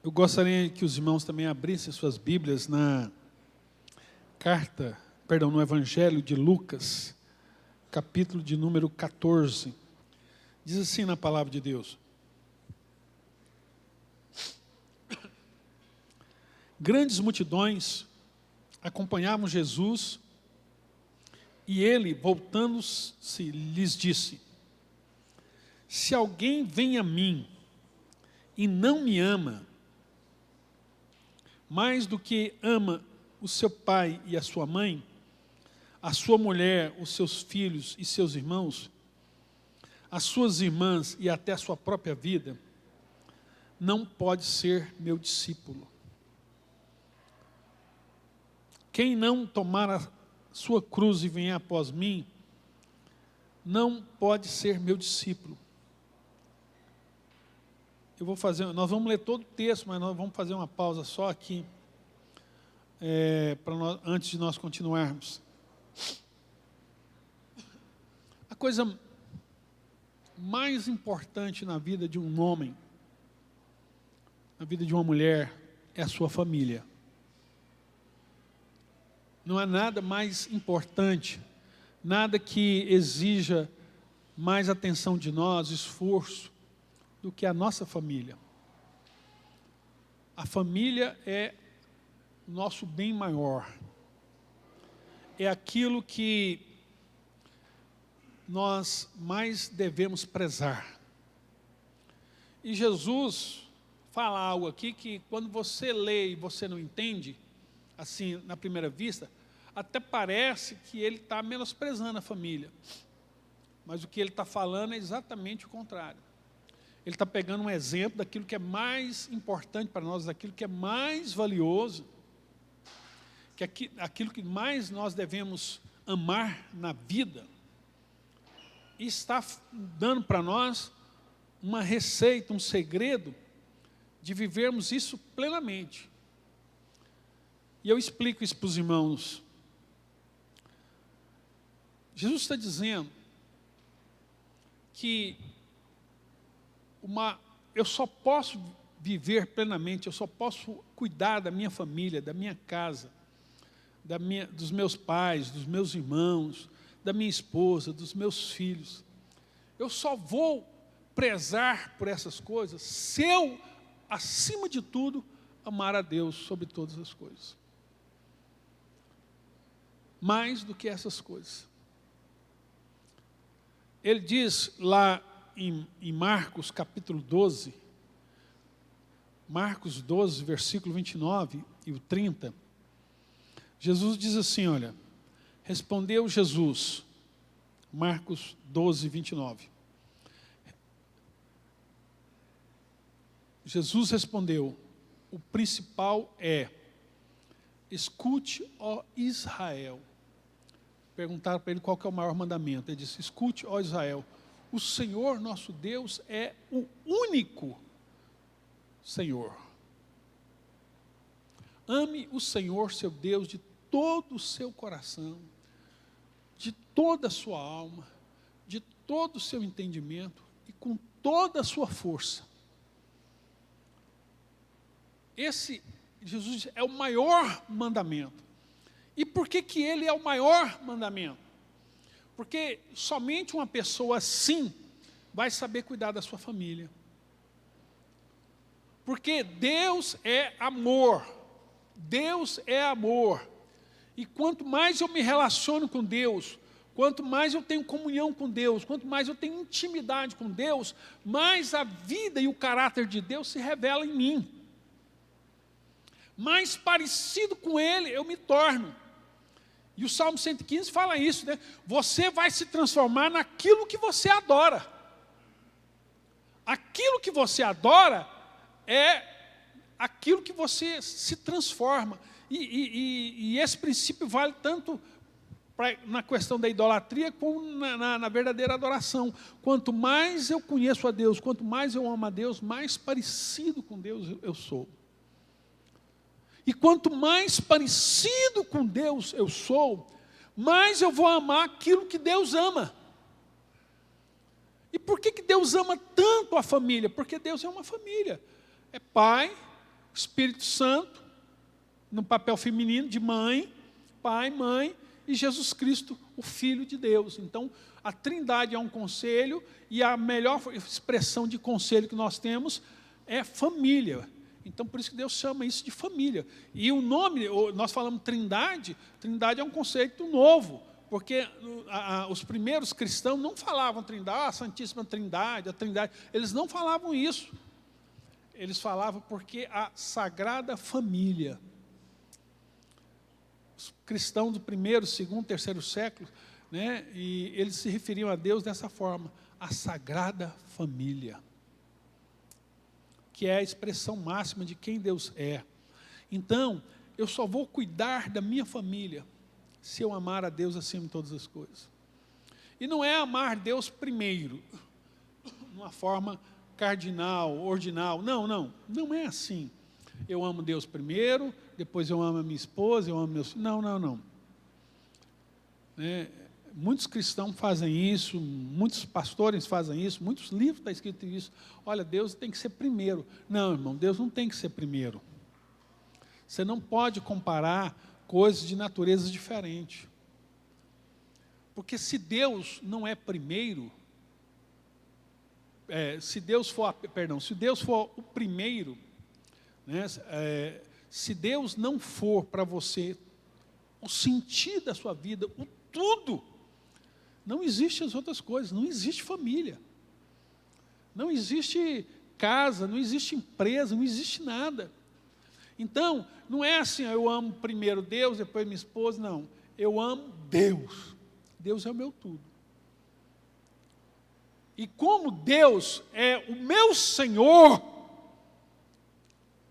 Eu gostaria que os irmãos também abrissem suas Bíblias no Evangelho de Lucas, capítulo de número 14. Diz assim na palavra de Deus: grandes multidões acompanhavam Jesus, e ele, voltando-se, lhes disse: se alguém vem a mim e não me ama, mais do que ama o seu pai e a sua mãe, a sua mulher, os seus filhos e seus irmãos, as suas irmãs e até a sua própria vida, não pode ser meu discípulo. Quem não tomar a sua cruz e vier após mim, não pode ser meu discípulo. Nós vamos ler todo o texto, mas nós vamos fazer uma pausa só aqui, antes de nós continuarmos. A coisa mais importante na vida de um homem, na vida de uma mulher, é a sua família. Não há nada mais importante, nada que exija mais atenção de nós, esforço, do que a nossa família. A família é o nosso bem maior. É aquilo que nós mais devemos prezar. E Jesus fala algo aqui que, quando você lê e você não entende, assim, na primeira vista, até parece que ele está menosprezando a família. Mas o que ele está falando é exatamente o contrário. Ele está pegando um exemplo daquilo que é mais importante para nós, daquilo que é mais valioso, aquilo que mais nós devemos amar na vida, e está dando para nós uma receita, um segredo de vivermos isso plenamente. E eu explico isso para os irmãos. Jesus está dizendo que eu só posso viver plenamente, eu só posso cuidar da minha família, da minha casa, dos meus pais, dos meus irmãos, da minha esposa, dos meus filhos. Eu só vou prezar por essas coisas se eu, acima de tudo, amar a Deus sobre todas as coisas. Mais do que essas coisas. Ele diz lá em Marcos capítulo 12, Marcos 12, versículo 29 e o 30, Jesus diz assim, olha, respondeu Jesus, Marcos 12, 29. Jesus respondeu, o principal é, escute, ó Israel. Perguntaram para ele qual que é o maior mandamento. Ele disse, escute, ó Israel, o Senhor nosso Deus é o único Senhor. Ame o Senhor seu Deus de todo o seu coração, de toda a sua alma, de todo o seu entendimento e com toda a sua força. Esse, Jesus diz, é o maior mandamento. E por que ele é o maior mandamento? Porque somente uma pessoa assim vai saber cuidar da sua família. Porque Deus é amor. Deus é amor. E quanto mais eu me relaciono com Deus, quanto mais eu tenho comunhão com Deus, quanto mais eu tenho intimidade com Deus, mais a vida e o caráter de Deus se revela em mim. Mais parecido com Ele eu me torno. E o Salmo 115 fala isso, né? Você vai se transformar naquilo que você adora. Aquilo que você adora é aquilo que você se transforma. E esse princípio vale tanto na questão da idolatria como na verdadeira adoração. Quanto mais eu conheço a Deus, quanto mais eu amo a Deus, mais parecido com Deus eu sou. E quanto mais parecido com Deus eu sou, mais eu vou amar aquilo que Deus ama. E por que Deus ama tanto a família? Porque Deus é uma família. É pai, Espírito Santo, no papel feminino de mãe, pai, mãe, e Jesus Cristo, o Filho de Deus. Então, a Trindade é um conselho, e a melhor expressão de conselho que nós temos é família. Então, por isso que Deus chama isso de família. E o nome, nós falamos Trindade, Trindade é um conceito novo, porque os primeiros cristãos não falavam Trindade, a Santíssima Trindade, a Trindade, eles não falavam isso. Eles falavam porque a Sagrada Família. Os cristãos do primeiro, segundo, terceiro século, né, e eles se referiam a Deus dessa forma, a Sagrada Família, que é a expressão máxima de quem Deus é. Então, eu só vou cuidar da minha família se eu amar a Deus acima de todas as coisas. E não é amar Deus primeiro, de uma forma cardinal, ordinal. Não é assim. Eu amo Deus primeiro, depois eu amo a minha esposa, eu amo meus filhos. Não. Muitos cristãos fazem isso, muitos pastores fazem isso, muitos livros estão escritos isso. Olha, Deus tem que ser primeiro. Não, irmão, Deus não tem que ser primeiro. Você não pode comparar coisas de naturezas diferentes. Porque se Deus não é primeiro, se Deus for o primeiro, né, se Deus não for para você o sentido da sua vida, o tudo, não existe as outras coisas, não existe família, não existe casa, não existe empresa, não existe nada. Então, não é assim, eu amo primeiro Deus, depois minha esposa, não. Eu amo Deus. Deus é o meu tudo. E como Deus é o meu Senhor,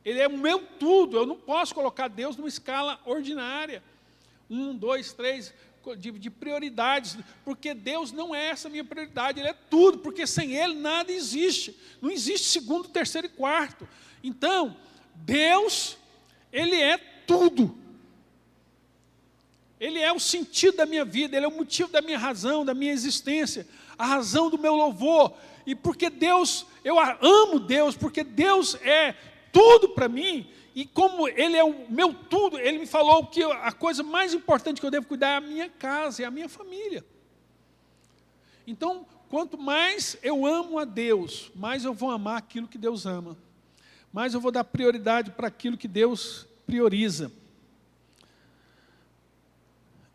Ele é o meu tudo, eu não posso colocar Deus numa escala ordinária. 1, 2, 3, de prioridades, porque Deus não é essa minha prioridade, Ele é tudo, porque sem Ele nada existe. Não existe segundo, terceiro e quarto. Então, Deus, Ele é tudo. Ele é o sentido da minha vida, Ele é o motivo da minha razão, da minha existência, a razão do meu louvor. E porque Deus, eu amo Deus, porque Deus é tudo para mim, e como Ele é o meu tudo, Ele me falou que a coisa mais importante que eu devo cuidar é a minha casa, é a minha família. Então, quanto mais eu amo a Deus, mais eu vou amar aquilo que Deus ama. Mais eu vou dar prioridade para aquilo que Deus prioriza.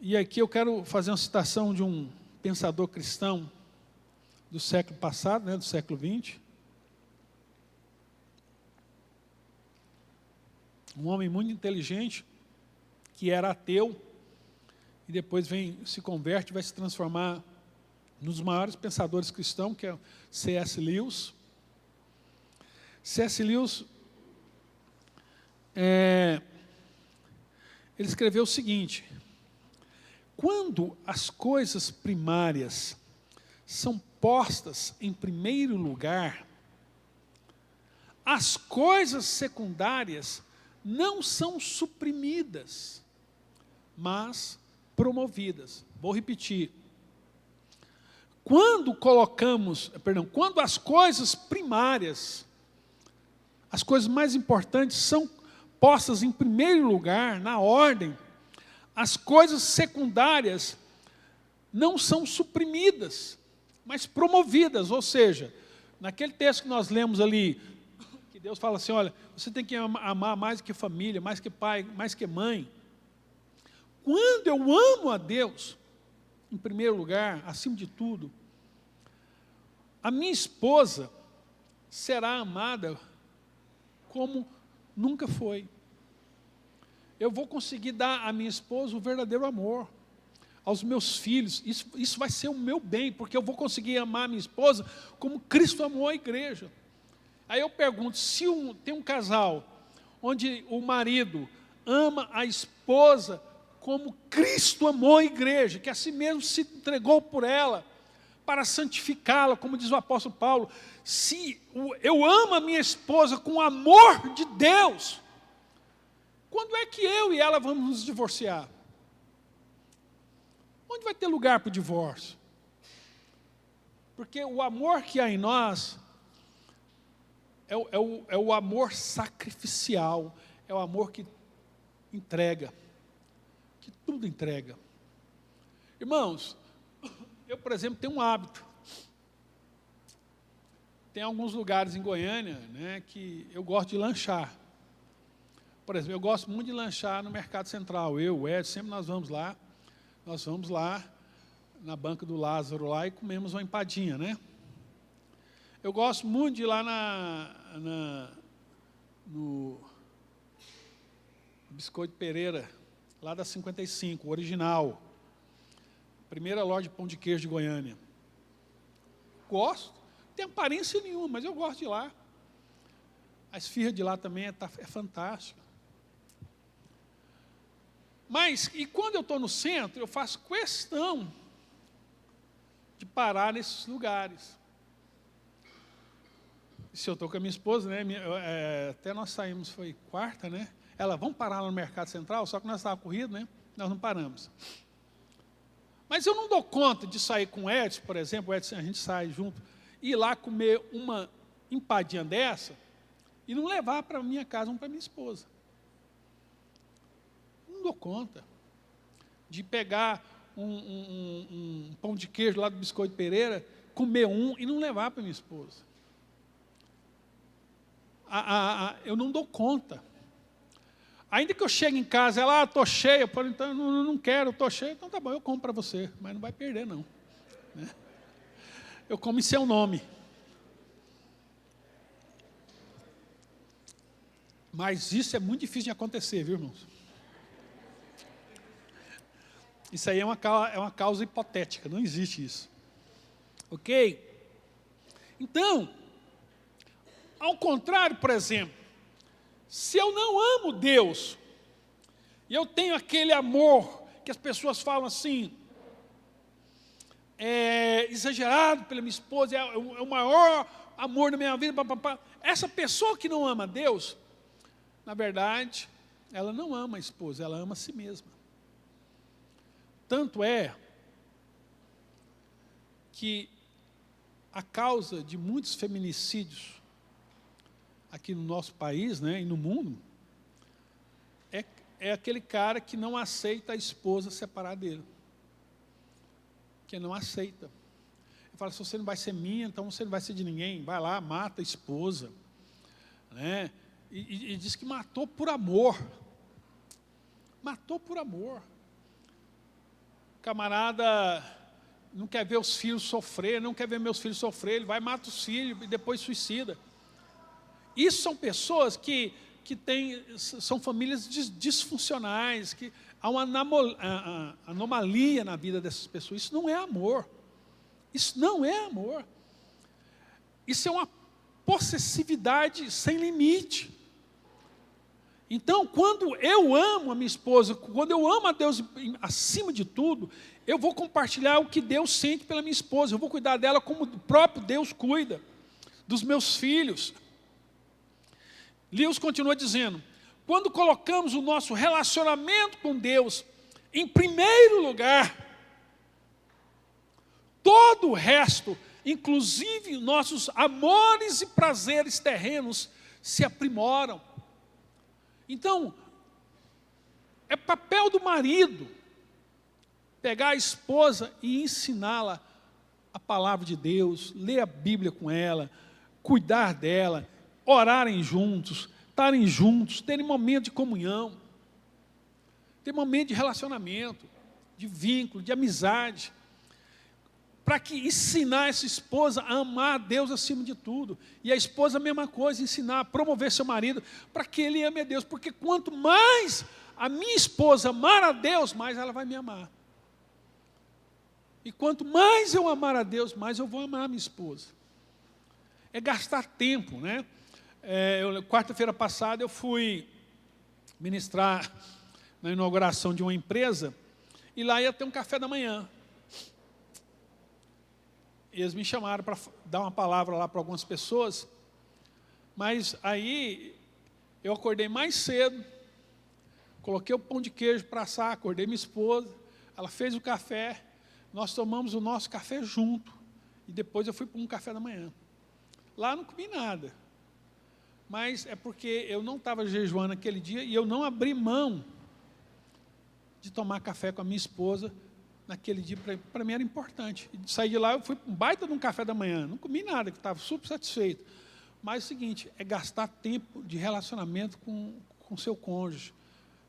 E aqui eu quero fazer uma citação de um pensador cristão do século passado, né, do século XX. Um homem muito inteligente, que era ateu, e depois se converte, vai se transformar num dos maiores pensadores cristãos, que é C.S. Lewis. C.S. Lewis, ele escreveu o seguinte: quando as coisas primárias são postas em primeiro lugar, as coisas secundárias não são suprimidas, mas promovidas. Vou repetir. Quando as coisas primárias, as coisas mais importantes são postas em primeiro lugar, na ordem, as coisas secundárias não são suprimidas, mas promovidas. Ou seja, naquele texto que nós lemos ali, que Deus fala assim, olha, você tem que amar mais que família, mais que pai, mais que mãe. Quando eu amo a Deus, em primeiro lugar, acima de tudo, a minha esposa será amada como nunca foi. Eu vou conseguir dar à minha esposa o verdadeiro amor. Aos meus filhos, isso vai ser o meu bem, porque eu vou conseguir amar a minha esposa como Cristo amou a igreja. Aí eu pergunto, se tem um casal onde o marido ama a esposa como Cristo amou a igreja, que assim mesmo se entregou por ela, para santificá-la, como diz o apóstolo Paulo, se eu amo a minha esposa com o amor de Deus, quando é que eu e ela vamos nos divorciar? Onde vai ter lugar para o divórcio? Porque o amor que há em nós é o amor sacrificial, é o amor que entrega, que tudo entrega. Irmãos, eu, por exemplo, tenho um hábito. Tem alguns lugares em Goiânia, né, que eu gosto de lanchar. Por exemplo, eu gosto muito de lanchar no Mercado Central. O Ed, sempre nós vamos lá na banca do Lázaro lá e comemos uma empadinha, né? Eu gosto muito de ir lá no Biscoito Pereira, lá da 55, original. Primeira loja de pão de queijo de Goiânia. Gosto. Não tem aparência nenhuma, mas eu gosto de ir lá. A esfirra de lá também é fantástica. Mas, e quando eu estou no centro, eu faço questão de parar nesses lugares. Se eu estou com a minha esposa, né, até nós saímos, foi quarta, né? Ela, vamos parar lá no Mercado Central, só que nós estávamos corridos, né? Nós não paramos. Mas eu não dou conta de sair com o Edson, por exemplo, o Edson, a gente sai junto, ir lá comer uma empadinha dessa e não levar para minha casa, para minha esposa. Não dou conta de pegar um pão de queijo lá do Biscoito Pereira, comer um e não levar para minha esposa. Eu não dou conta. Ainda que eu chegue em casa, ela, estou cheia, eu falo, então, não quero, estou cheia, então tá bom, eu compro para você, mas não vai perder não. Né? Eu como em seu nome. Mas isso é muito difícil de acontecer, viu, irmãos? Isso aí é uma causa hipotética, não existe isso. Ok? Então, ao contrário, por exemplo, se eu não amo Deus, e eu tenho aquele amor que as pessoas falam assim, exagerado pela minha esposa, é o maior amor da minha vida, papapá. Essa pessoa que não ama Deus, na verdade, ela não ama a esposa, ela ama a si mesma. Tanto é que a causa de muitos feminicídios aqui no nosso país, né, e no mundo, é aquele cara que não aceita a esposa separar dele. Que não aceita. Ele fala, se você não vai ser minha, então você não vai ser de ninguém. Vai lá, mata a esposa. Né? E diz que matou por amor. Matou por amor. O camarada não quer ver os filhos sofrer, não quer ver meus filhos sofrer, ele vai, mata os filhos e depois suicida. Isso são pessoas que são famílias disfuncionais, que há uma anomalia na vida dessas pessoas. Isso não é amor. Isso não é amor. Isso é uma possessividade sem limite. Então, quando eu amo a minha esposa, quando eu amo a Deus acima de tudo, eu vou compartilhar o que Deus sente pela minha esposa, eu vou cuidar dela como o próprio Deus cuida, dos meus filhos. Lewis continua dizendo, quando colocamos o nosso relacionamento com Deus em primeiro lugar, todo o resto, inclusive nossos amores e prazeres terrenos, se aprimoram. Então, é papel do marido pegar a esposa e ensiná-la a palavra de Deus, ler a Bíblia com ela, cuidar dela, orarem juntos, estarem juntos, terem momento de comunhão, ter momento de relacionamento, de vínculo, de amizade, para que ensinar essa esposa a amar a Deus acima de tudo. E a esposa a mesma coisa, ensinar a promover seu marido para que ele ame a Deus. Porque quanto mais a minha esposa amar a Deus, mais ela vai me amar. E quanto mais eu amar a Deus, mais eu vou amar a minha esposa. É gastar tempo, né? Quarta-feira passada eu fui ministrar na inauguração de uma empresa e lá ia ter um café da manhã. Eles me chamaram para dar uma palavra lá para algumas pessoas, mas aí eu acordei mais cedo, coloquei o pão de queijo para assar, acordei minha esposa, ela fez o café, nós tomamos o nosso café junto, e depois eu fui para um café da manhã. Lá não comi nada, mas é porque eu não estava jejuando aquele dia e eu não abri mão de tomar café com a minha esposa naquele dia. Para mim era importante. E saí de lá, eu fui um baita de um café da manhã, não comi nada, que estava super satisfeito. Mas é o seguinte, é gastar tempo de relacionamento com seu cônjuge.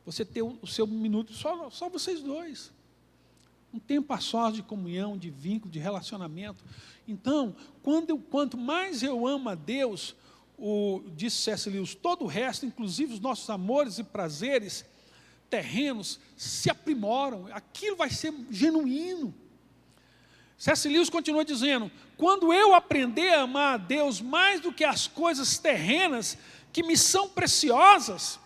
Você ter o seu minuto, só vocês dois. Um tempo a sós de comunhão, de vínculo, de relacionamento. Então, quanto mais eu amo a Deus, disse C.S. Lewis, todo o resto, inclusive os nossos amores e prazeres terrenos, se aprimoram. Aquilo vai ser genuíno. C.S. Lewis continua dizendo, quando eu aprender a amar a Deus mais do que as coisas terrenas que me são preciosas,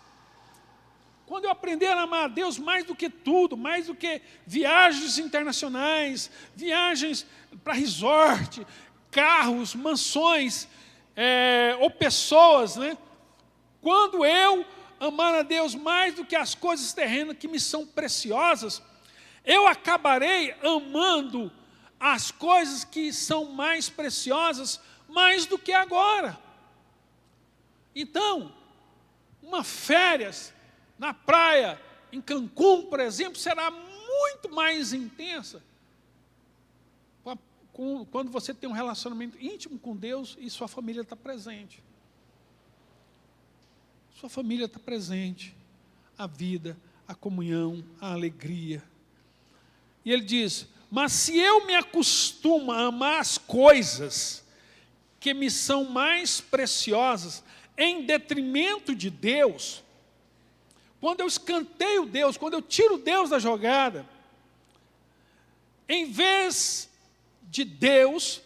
quando eu aprender a amar a Deus mais do que tudo, mais do que viagens internacionais, viagens para resort, carros, mansões, ou pessoas, né? Quando eu amar a Deus mais do que as coisas terrenas que me são preciosas, eu acabarei amando as coisas que são mais preciosas mais do que agora. Então, uma férias na praia, em Cancún, por exemplo, será muito mais intensa quando você tem um relacionamento íntimo com Deus e sua família está presente. Sua família está presente, a vida, a comunhão, a alegria. E ele diz, mas se eu me acostumo a amar as coisas que me são mais preciosas, em detrimento de Deus, quando eu escanteio Deus, quando eu tiro Deus da jogada, em vez de Deus,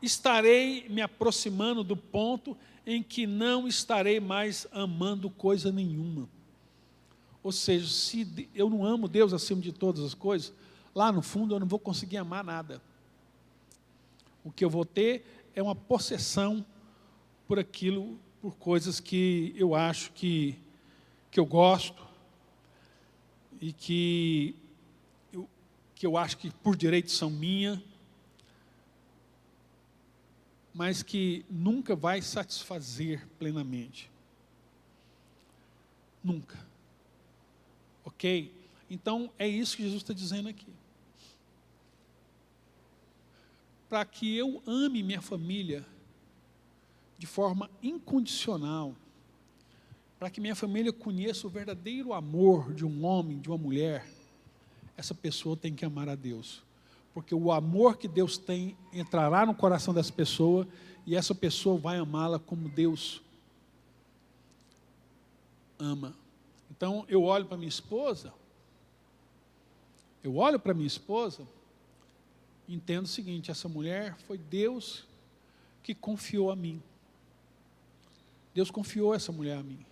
estarei me aproximando do ponto em que não estarei mais amando coisa nenhuma. Ou seja, se eu não amo Deus acima de todas as coisas, lá no fundo eu não vou conseguir amar nada. O que eu vou ter é uma possessão por coisas que eu acho que eu gosto e que eu acho que por direito são minhas, mas que nunca vai satisfazer plenamente. Nunca. Ok? Então, é isso que Jesus está dizendo aqui. Para que eu ame minha família de forma incondicional, para que minha família conheça o verdadeiro amor de um homem, de uma mulher, essa pessoa tem que amar a Deus. Porque o amor que Deus tem entrará no coração dessa pessoa e essa pessoa vai amá-la como Deus ama. Então, eu olho para minha esposa, e entendo o seguinte, essa mulher foi Deus que confiou a mim. Deus confiou essa mulher a mim.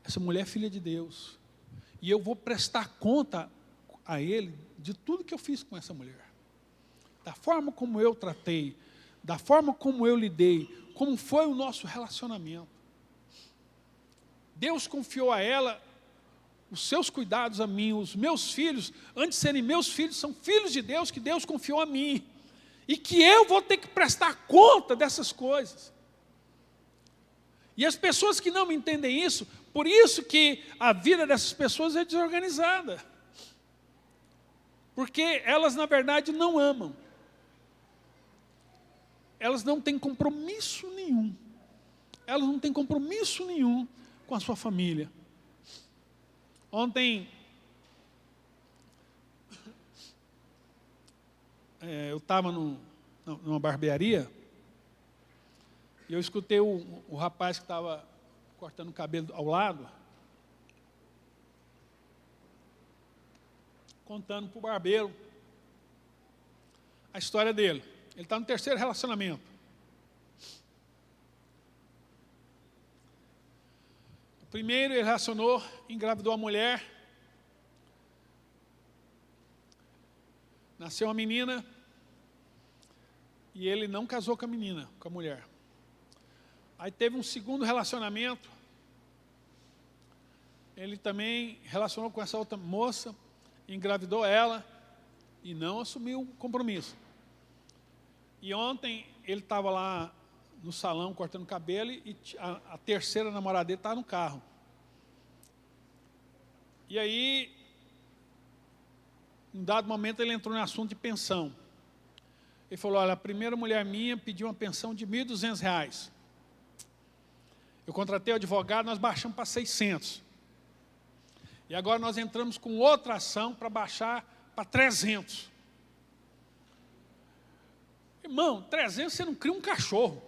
Essa mulher é filha de Deus. E eu vou prestar conta a Ele de tudo que eu fiz com essa mulher. Da forma como eu tratei, da forma como eu lidei, como foi o nosso relacionamento. Deus confiou a ela os seus cuidados a mim, os meus filhos, antes de serem meus filhos, são filhos de Deus que Deus confiou a mim. E que eu vou ter que prestar conta dessas coisas. E as pessoas que não me entendem isso, por isso que a vida dessas pessoas é desorganizada. Porque elas, na verdade, não amam. Elas não têm compromisso nenhum. Elas não têm compromisso nenhum com a sua família. Ontem, eu estava numa barbearia e eu escutei o rapaz que estava cortando o cabelo ao lado, contando para o barbeiro a história dele. Ele está no terceiro relacionamento. O primeiro ele relacionou, engravidou a mulher, nasceu uma menina e ele não casou com a menina, com a mulher. Aí teve um segundo relacionamento, ele também relacionou com essa outra moça, engravidou ela e não assumiu o compromisso. E ontem ele estava lá no salão cortando cabelo e a terceira namorada dele estava no carro. E aí, em dado momento, ele entrou no assunto de pensão. Ele falou, olha, a primeira mulher minha pediu uma pensão de R$ 1.200. Eu contratei o advogado, nós baixamos para 600. E agora nós entramos com outra ação para baixar para 300. Irmão, 300 você não cria um cachorro.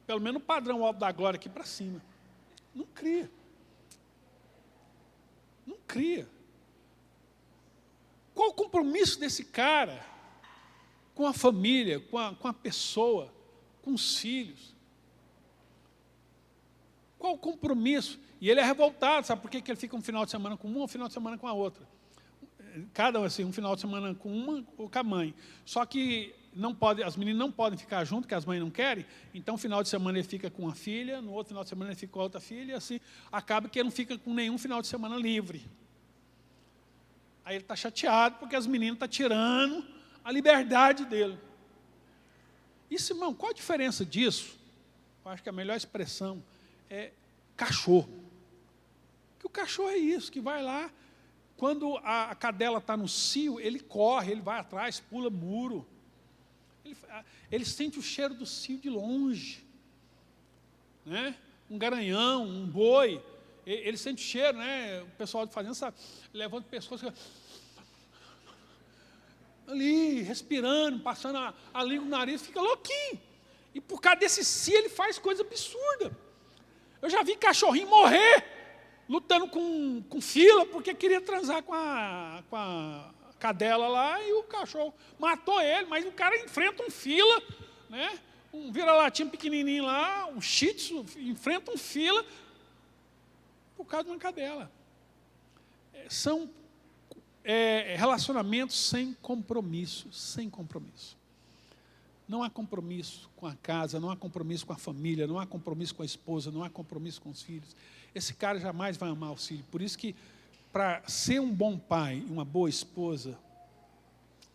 Pelo menos o padrão alto da glória aqui para cima. Não cria. Não cria. Qual o compromisso desse cara com a família, com a pessoa, com os filhos? Qual o compromisso? E ele é revoltado, sabe por quê? Que ele fica um final de semana com uma, um final de semana com a outra. Cada assim, um final de semana com uma ou com a mãe. Só que não pode, as meninas não podem ficar junto, que as mães não querem. Então, no final de semana ele fica com a filha, no outro final de semana ele fica com a outra filha, e assim, acaba que ele não fica com nenhum final de semana livre. Aí ele está chateado porque as meninas estão tirando a liberdade dele. Isso, irmão, qual a diferença disso? Eu acho que a melhor expressão é cachorro. Que o cachorro é isso, que vai lá, quando a cadela está no cio, ele corre, ele vai atrás, pula muro. Ele sente o cheiro do cio de longe. Né? Um garanhão, um boi, ele sente o cheiro, né? O pessoal de fazenda sabe, levanta o pescoço, ali, respirando, passando a língua no nariz, fica louquinho. E por causa desse cio, ele faz coisa absurda. Eu já vi cachorrinho morrer, lutando com fila, porque queria transar com a cadela lá, e o cachorro matou ele, mas o cara enfrenta um fila, né? Um vira-latinha pequenininho lá, um shih tzu, enfrenta um fila, por causa de uma cadela. São relacionamentos sem compromisso, sem compromisso. Não há compromisso com a casa, não há compromisso com a família, não há compromisso com a esposa, não há compromisso com os filhos. Esse cara jamais vai amar os filhos. Por isso que, para ser um bom pai e uma boa esposa,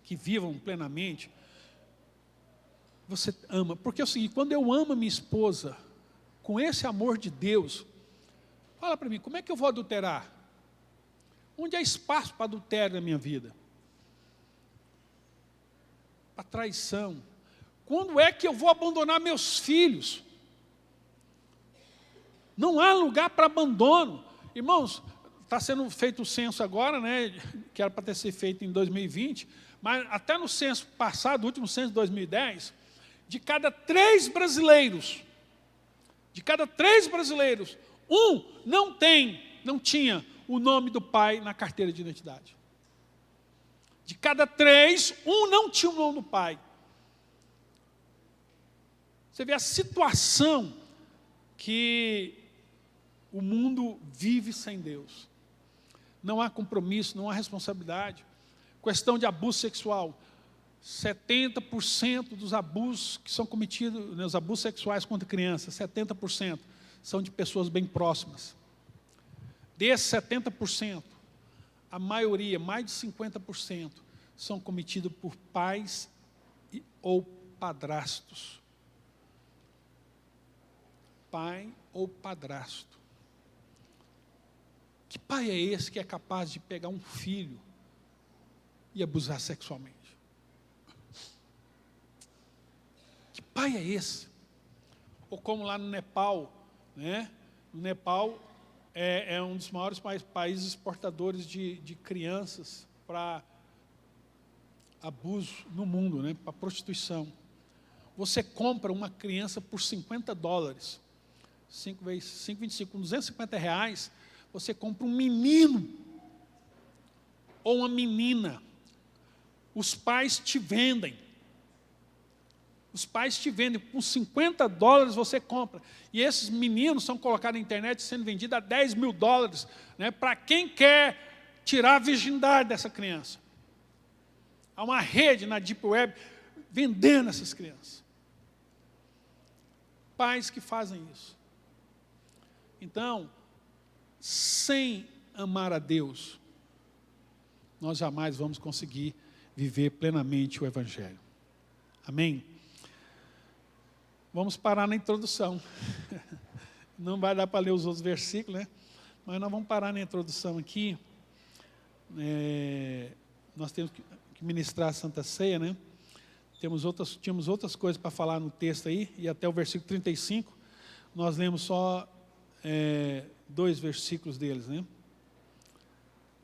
que vivam plenamente, você ama. Porque é o seguinte, quando eu amo a minha esposa, com esse amor de Deus, fala para mim, como é que eu vou adulterar? Onde há espaço para adultério na minha vida? Para traição. Quando é que eu vou abandonar meus filhos? Não há lugar para abandono. Irmãos, está sendo feito o censo agora, né, que era para ter sido feito em 2020, mas até no censo passado, o último censo de 2010, de cada 3 brasileiros, um não tinha o nome do pai na carteira de identidade. De cada 3, um não tinha o nome do pai. Você vê a situação que o mundo vive sem Deus. Não há compromisso, não há responsabilidade. Questão de abuso sexual. 70% dos abusos que são cometidos, né, os abusos sexuais contra crianças, 70% são de pessoas bem próximas. Desses 70%, a maioria, mais de 50%, são cometidos por pais ou padrastos. Pai ou padrasto. Que pai é esse que é capaz de pegar um filho e abusar sexualmente? Que pai é esse? Ou como lá no Nepal, né? No Nepal é um dos maiores países exportadores de crianças para abuso no mundo, né? Para prostituição. Você compra uma criança por $50, 5 vezes 5, 25, R$250, você compra um menino ou uma menina. Os pais te vendem. Os pais te vendem, por $50 você compra. E esses meninos são colocados na internet sendo vendidos a $10 mil, né, para quem quer tirar a virgindade dessa criança. Há uma rede na Deep Web vendendo essas crianças. Pais que fazem isso. Então, sem amar a Deus, nós jamais vamos conseguir viver plenamente o Evangelho. Amém? vamos parar na introdução. Não vai dar para ler os outros versículos, né? Mas nós vamos parar na introdução aqui. Nós temos que ministrar a Santa Ceia, né? Tínhamos outras coisas para falar no texto aí, e até o versículo 35, nós lemos só 2 versículos deles, né?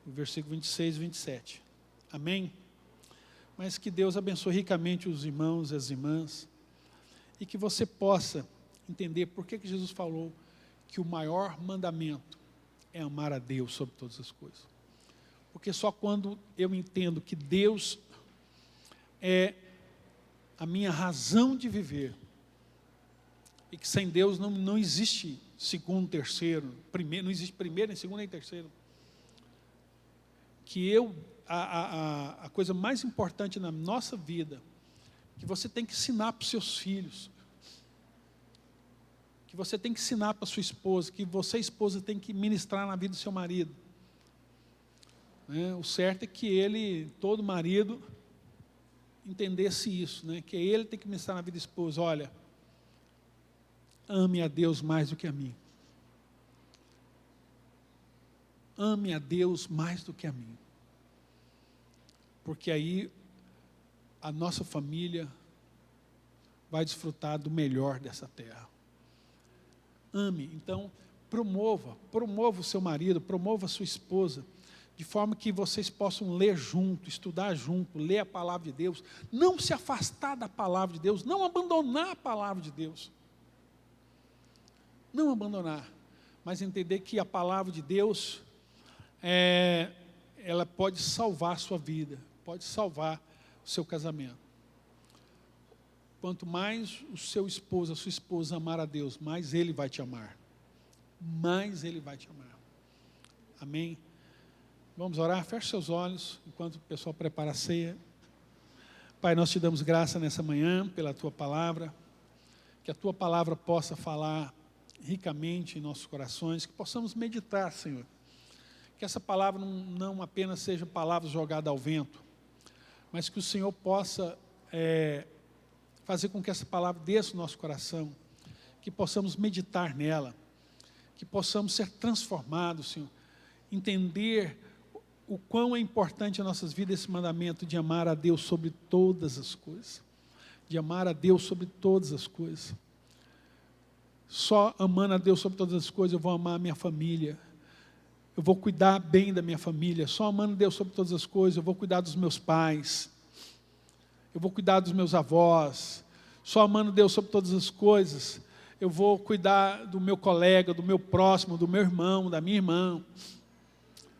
O versículo 26 e 27. Amém? Mas que Deus abençoe ricamente os irmãos e as irmãs, e que você possa entender por que Jesus falou que o maior mandamento é amar a Deus sobre todas as coisas. Porque só quando eu entendo que Deus é a minha razão de viver, e que sem Deus não existe segundo, terceiro, primeiro, não existe primeiro, nem segundo, nem terceiro. Que a coisa mais importante na nossa vida, que você tem que ensinar para os seus filhos, que você tem que ensinar para a sua esposa, que você, esposa, tem que ministrar na vida do seu marido. O certo é que todo marido, entendesse isso, né? Que ele tem que ministrar na vida da esposa. Olha, ame a Deus mais do que a mim. Ame a Deus mais do que a mim. Porque aí a nossa família vai desfrutar do melhor dessa terra. Ame, então promova o seu marido, promova a sua esposa, de forma que vocês possam ler junto, estudar junto, ler a palavra de Deus, não se afastar da palavra de Deus, não abandonar a palavra de Deus. Não abandonar, mas entender que a palavra de Deus, ela pode salvar a sua vida, pode salvar o seu casamento. Quanto mais o seu esposo, a sua esposa amar a Deus, mais Ele vai te amar. Mais Ele vai te amar. Amém? Vamos orar? Feche seus olhos, enquanto o pessoal prepara a ceia. Pai, nós te damos graça nessa manhã, pela Tua palavra, que a Tua palavra possa falar ricamente em nossos corações, que possamos meditar, Senhor. Que essa palavra não apenas seja palavras jogadas ao vento, mas que o Senhor possa fazer com que essa palavra desça no nosso coração, que possamos meditar nela, que possamos ser transformados, Senhor, entender o quão é importante em nossas vidas esse mandamento de amar a Deus sobre todas as coisas, de amar a Deus sobre todas as coisas. Só amando a Deus sobre todas as coisas eu vou amar a minha família, eu vou cuidar bem da minha família. Só amando a Deus sobre todas as coisas eu vou cuidar dos meus pais, eu vou cuidar dos meus avós. Só amando a Deus sobre todas as coisas eu vou cuidar do meu colega, do meu próximo, do meu irmão, da minha irmã.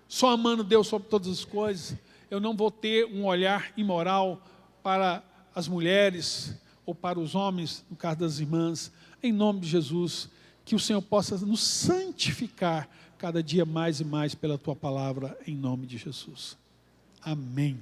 Só amando Deus sobre todas as coisas eu não vou ter um olhar imoral para as mulheres ou para os homens, no caso das irmãs. Em nome de Jesus, que o Senhor possa nos santificar cada dia mais e mais pela Tua palavra, em nome de Jesus. Amém.